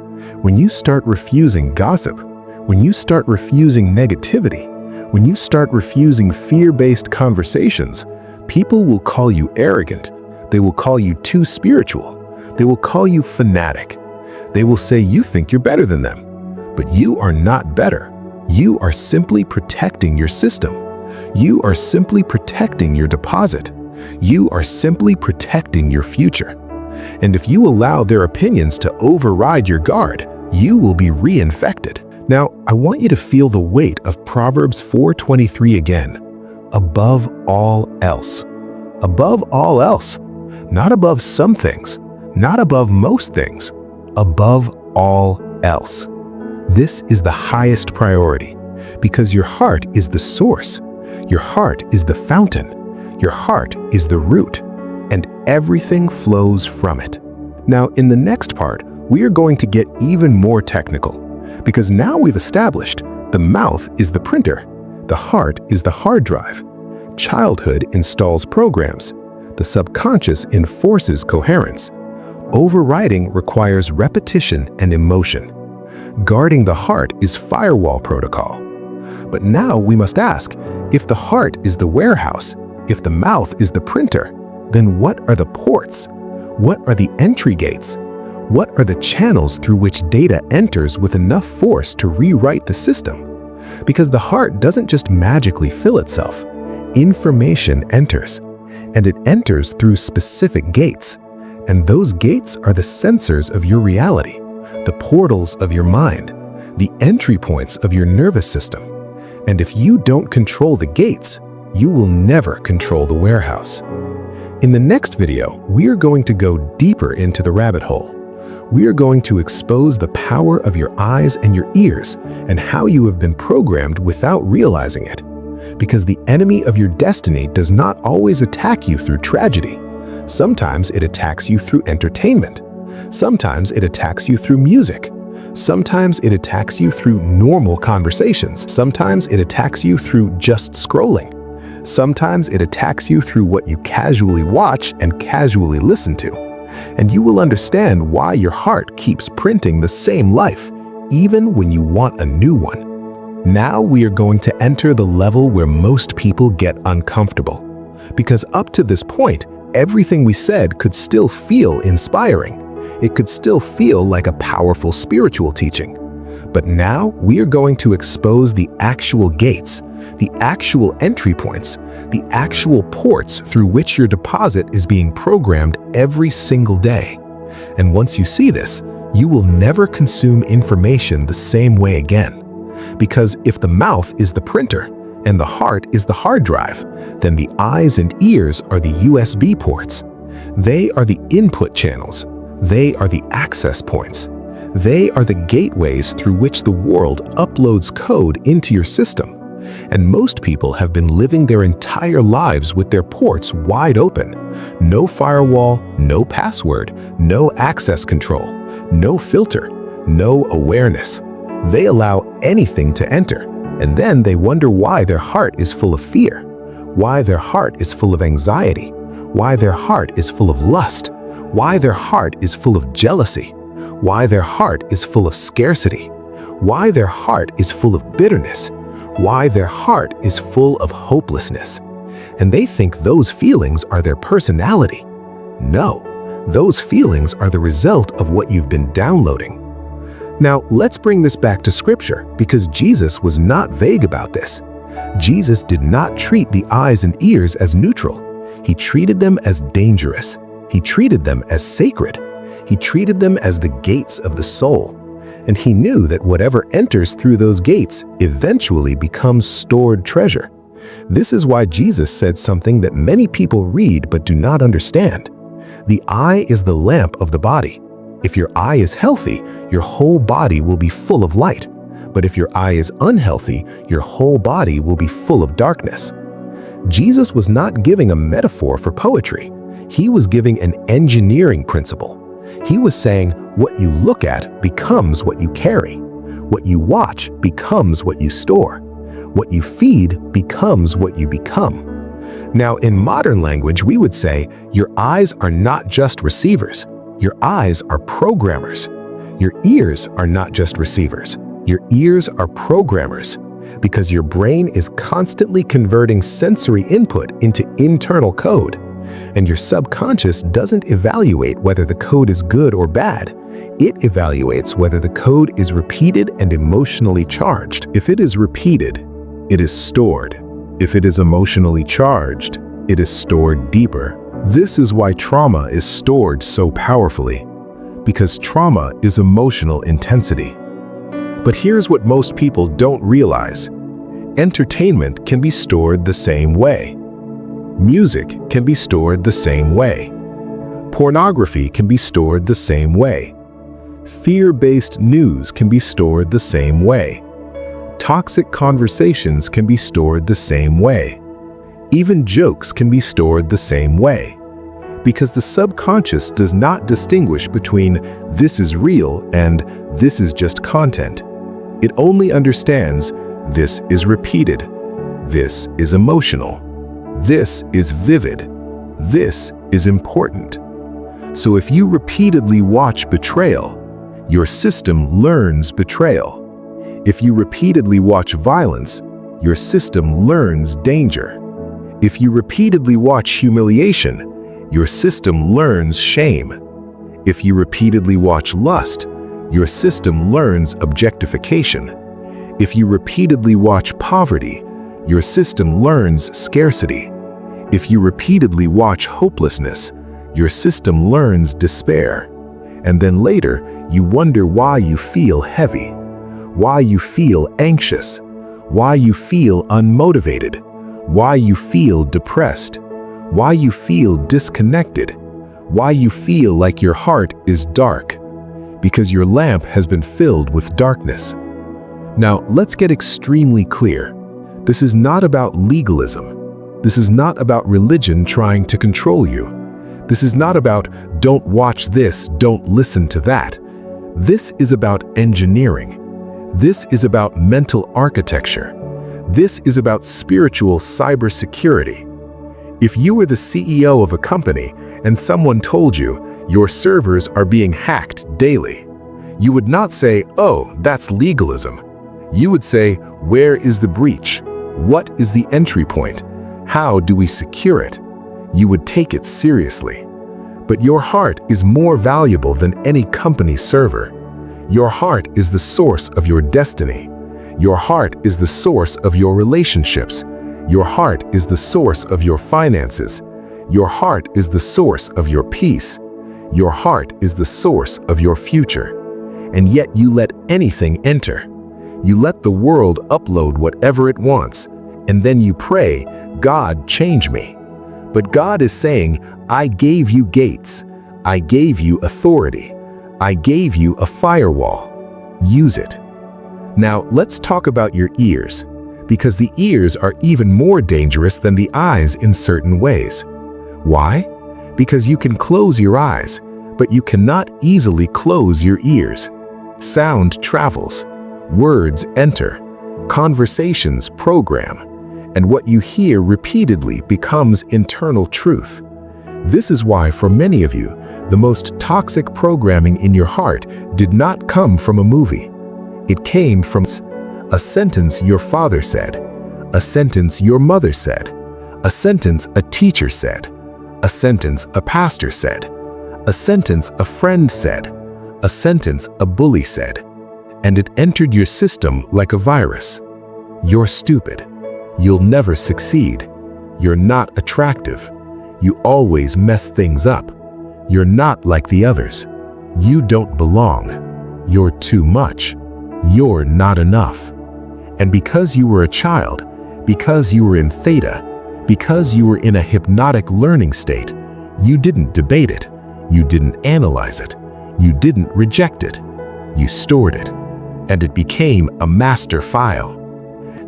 when you start refusing gossip, when you start refusing negativity, when you start refusing fear-based conversations, people will call you arrogant. They will call you too spiritual. They will call you fanatic. They will say you think you're better than them. But you are not better. You are simply protecting your system. You are simply protecting your deposit. You are simply protecting your future. And if you allow their opinions to override your guard, you will be reinfected. Now, I want you to feel the weight of Proverbs 4:23 again. Above all else. Above all else. Not above some things. Not above most things. Above all else. This is the highest priority because your heart is the source. Your heart is the fountain. Your heart is the root, and everything flows from it. Now, in the next part, we are going to get even more technical because now we've established the mouth is the printer, the heart is the hard drive. Childhood installs programs. The subconscious enforces coherence. Overriding requires repetition and emotion. Guarding the heart is firewall protocol. But now we must ask, if the heart is the warehouse, if the mouth is the printer, then what are the ports? What are the entry gates? What are the channels through which data enters with enough force to rewrite the system? Because the heart doesn't just magically fill itself. Information enters, and it enters through specific gates. And those gates are the sensors of your reality, the portals of your mind, the entry points of your nervous system. And if you don't control the gates, you will never control the warehouse. In the next video, we are going to go deeper into the rabbit hole. We are going to expose the power of your eyes and your ears and how you have been programmed without realizing it. Because the enemy of your destiny does not always attack you through tragedy. Sometimes it attacks you through entertainment. Sometimes it attacks you through music. Sometimes it attacks you through normal conversations. Sometimes it attacks you through just scrolling. Sometimes it attacks you through what you casually watch and casually listen to. And you will understand why your heart keeps printing the same life, even when you want a new one. Now we are going to enter the level where most people get uncomfortable. Because up to this point, everything we said could still feel inspiring. It could still feel like a powerful spiritual teaching. But now we are going to expose the actual gates, the actual entry points, the actual ports through which your deposit is being programmed every single day. And once you see this, you will never consume information the same way again. Because if the mouth is the printer and the heart is the hard drive, then the eyes and ears are the USB ports. They are the input channels. They are the access points. They are the gateways through which the world uploads code into your system. And most people have been living their entire lives with their ports wide open. No firewall, no password, no access control, no filter, no awareness. They allow anything to enter, and then they wonder why their heart is full of fear, why their heart is full of anxiety, why their heart is full of lust, why their heart is full of jealousy, why their heart is full of scarcity, why their heart is full of bitterness, why their heart is full of hopelessness. And they think those feelings are their personality. No, those feelings are the result of what you've been downloading. Now, let's bring this back to Scripture, because Jesus was not vague about this. Jesus did not treat the eyes and ears as neutral. He treated them as dangerous. He treated them as sacred. He treated them as the gates of the soul. And he knew that whatever enters through those gates eventually becomes stored treasure. This is why Jesus said something that many people read but do not understand. The eye is the lamp of the body. If your eye is healthy, your whole body will be full of light. But if your eye is unhealthy, your whole body will be full of darkness. Jesus was not giving a metaphor for poetry. He was giving an engineering principle. He was saying, what you look at becomes what you carry. What you watch becomes what you store. What you feed becomes what you become. Now, in modern language, we would say, your eyes are not just receivers. Your eyes are programmers. Your ears are not just receivers. Your ears are programmers, because your brain is constantly converting sensory input into internal code. And your subconscious doesn't evaluate whether the code is good or bad. It evaluates whether the code is repeated and emotionally charged. If it is repeated, it is stored. If it is emotionally charged, it is stored deeper. This is why trauma is stored so powerfully, because trauma is emotional intensity. But here's what most people don't realize. Entertainment can be stored the same way. Music can be stored the same way. Pornography can be stored the same way. Fear-based news can be stored the same way. Toxic conversations can be stored the same way. Even jokes can be stored the same way. Because the subconscious does not distinguish between this is real and this is just content. It only understands this is repeated, this is emotional, this is vivid, this is important. So if you repeatedly watch betrayal, your system learns betrayal. If you repeatedly watch violence, your system learns danger. If you repeatedly watch humiliation, your system learns shame. If you repeatedly watch lust, your system learns objectification. If you repeatedly watch poverty, your system learns scarcity. If you repeatedly watch hopelessness, your system learns despair. And then later, you wonder why you feel heavy, why you feel anxious, why you feel unmotivated, why you feel depressed, why you feel disconnected, why you feel like your heart is dark, because your lamp has been filled with darkness. Now, let's get extremely clear. This is not about legalism. This is not about religion trying to control you. This is not about don't watch this, don't listen to that. This is about engineering. This is about mental architecture. This is about spiritual cybersecurity. If you were the CEO of a company and someone told you your servers are being hacked daily, you would not say, "Oh, that's legalism." You would say, "Where is the breach? What is the entry point? How do we secure it?" You would take it seriously. But your heart is more valuable than any company server. Your heart is the source of your destiny. Your heart is the source of your relationships. Your heart is the source of your finances. Your heart is the source of your peace. Your heart is the source of your future. And yet you let anything enter. You let the world upload whatever it wants, and then you pray, "God, change me." But God is saying, "I gave you gates. I gave you authority. I gave you a firewall. Use it." Now, let's talk about your ears, because the ears are even more dangerous than the eyes in certain ways. Why? Because you can close your eyes, but you cannot easily close your ears. Sound travels, words enter, conversations program, and what you hear repeatedly becomes internal truth. This is why, for many of you, the most toxic programming in your heart did not come from a movie. It came from a sentence your father said, a sentence your mother said, a sentence a teacher said, a sentence a pastor said, a sentence a friend said, a sentence a bully said, and it entered your system like a virus. You're stupid. You'll never succeed. You're not attractive. You always mess things up. You're not like the others. You don't belong. You're too much. You're not enough. And because you were a child, because you were in theta, because you were in a hypnotic learning state, you didn't debate it. You didn't analyze it. You didn't reject it. You stored it. And it became a master file.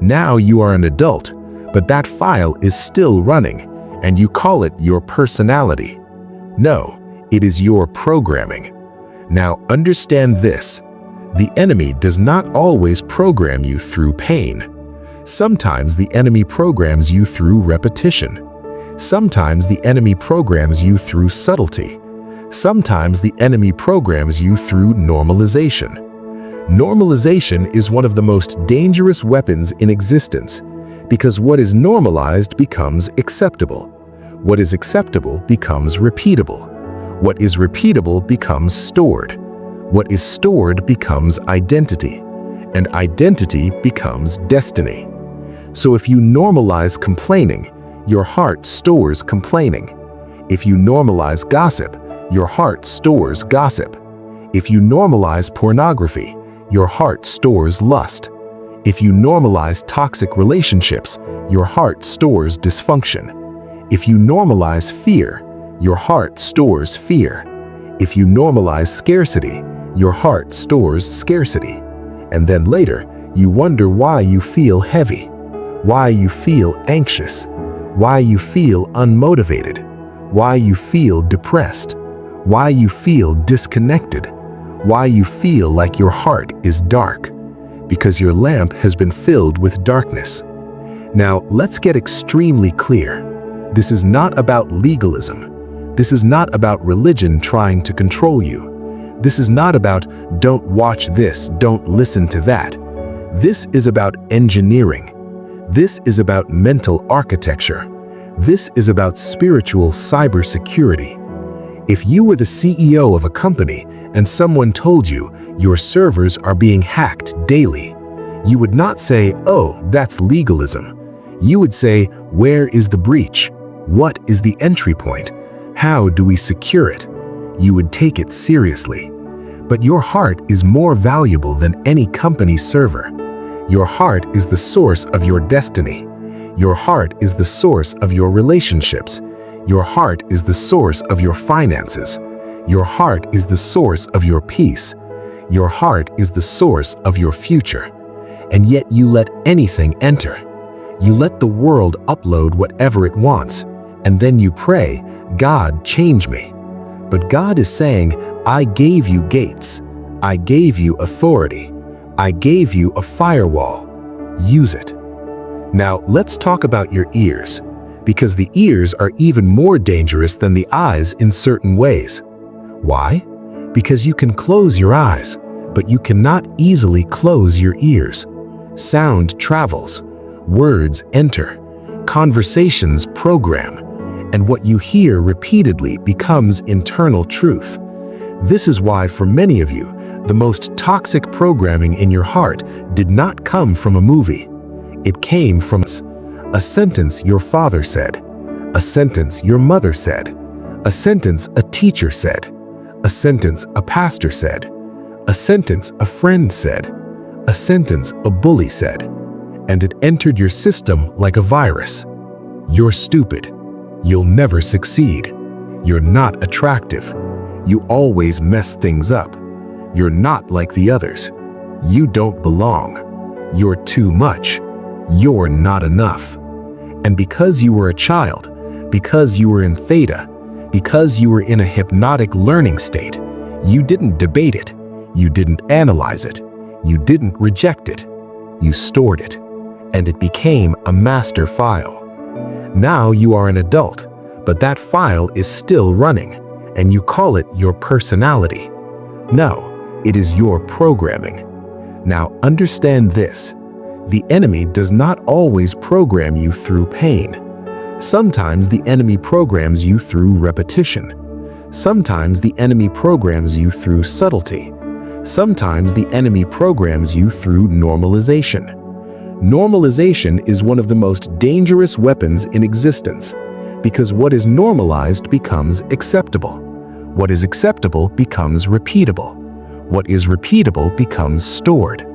Now you are an adult, but that file is still running, and you call it your personality. No, it is your programming. Now understand this. The enemy does not always program you through pain. Sometimes the enemy programs you through repetition. Sometimes the enemy programs you through subtlety. Sometimes the enemy programs you through normalization. Normalization is one of the most dangerous weapons in existence because what is normalized becomes acceptable. What is acceptable becomes repeatable. What is repeatable becomes stored. What is stored becomes identity, and identity becomes destiny. So if you normalize complaining, your heart stores complaining. If you normalize gossip, your heart stores gossip. If you normalize pornography, your heart stores lust. If you normalize toxic relationships, your heart stores dysfunction. If you normalize fear, your heart stores fear. If you normalize scarcity, your heart stores scarcity. And then later, you wonder why you feel heavy, why you feel anxious, why you feel unmotivated, why you feel depressed, why you feel disconnected, why you feel like your heart is dark, because your lamp has been filled with darkness. Now, let's get extremely clear. This is not about legalism. This is not about religion trying to control you. This is not about don't watch this, don't listen to that. This is about engineering. This is about mental architecture. This is about spiritual cybersecurity. If you were the CEO of a company and someone told you your servers are being hacked daily, you would not say, "Oh, that's legalism." You would say, "Where is the breach? What is the entry point? How do we secure it?" You would take it seriously. But your heart is more valuable than any company server. Your heart is the source of your destiny. Your heart is the source of your relationships. Your heart is the source of your finances. Your heart is the source of your peace. Your heart is the source of your future. And yet you let anything enter. You let the world upload whatever it wants, And then you pray, God, change me. But God is saying, I gave you gates. I gave you authority. I gave you a firewall. Use it. Now, let's talk about your ears, because the ears are even more dangerous than the eyes in certain ways. Why? Because you can close your eyes, but you cannot easily close your ears. Sound travels, words enter, conversations program, and what you hear repeatedly becomes internal truth. This is why, for many of you, the most toxic programming in your heart did not come from a movie. It came from a sentence your father said, a sentence your mother said, a sentence a teacher said, a sentence a pastor said, a sentence a friend said, a sentence a bully said, and it entered your system like a virus. You're stupid. You'll never succeed. You're not attractive. You always mess things up. You're not like the others. You don't belong. You're too much. You're not enough. And because you were a child, because you were in theta, because you were in a hypnotic learning state, you didn't debate it. You didn't analyze it. You didn't reject it. You stored it. And it became a master file. Now you are an adult, but that file is still running, and you call it your personality. No, it is your programming. Now understand this. The enemy does not always program you through pain. Sometimes the enemy programs you through repetition. Sometimes the enemy programs you through subtlety. Sometimes the enemy programs you through normalization. Normalization is one of the most dangerous weapons in existence, because what is normalized becomes acceptable. What is acceptable becomes repeatable. What is repeatable becomes stored.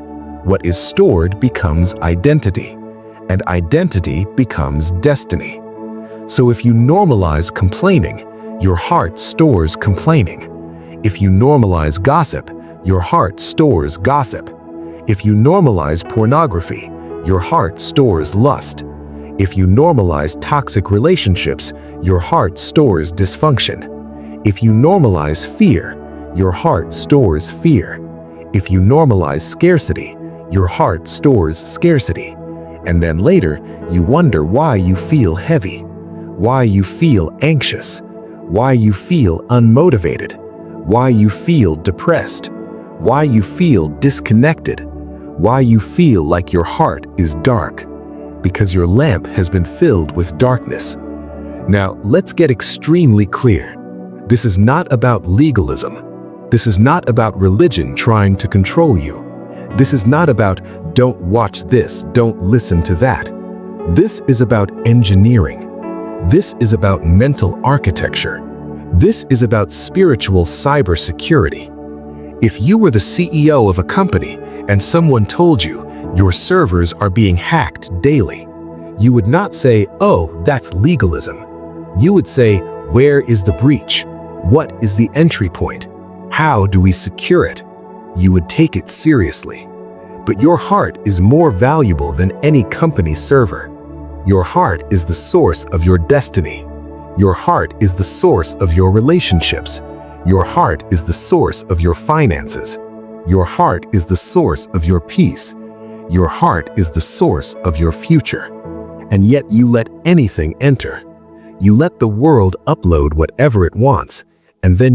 What is stored becomes identity, and identity becomes destiny. So if you normalize complaining, your heart stores complaining. If you normalize gossip, your heart stores gossip. If you normalize pornography, your heart stores lust. If you normalize toxic relationships, your heart stores dysfunction. If you normalize fear, your heart stores fear. If you normalize scarcity, your heart stores scarcity. And then later, you wonder why you feel heavy, why you feel anxious, why you feel unmotivated, why you feel depressed, why you feel disconnected, why you feel like your heart is dark, because your lamp has been filled with darkness. Now, let's get extremely clear. This is not about legalism. This is not about religion trying to control you. This is not about don't watch this, don't listen to that. This is about engineering. This is about mental architecture. This is about spiritual cybersecurity. If you were the CEO of a company and someone told you your servers are being hacked daily, you would not say, oh, that's legalism. You would say, where is the breach? What is the entry point? How do we secure it? You would take it seriously. But your heart is more valuable than any company server. Your heart is the source of your destiny. Your heart is the source of your relationships. Your heart is the source of your finances. Your heart is the source of your peace. Your heart is the source of your future. And yet you let anything enter. You let the world upload whatever it wants, and then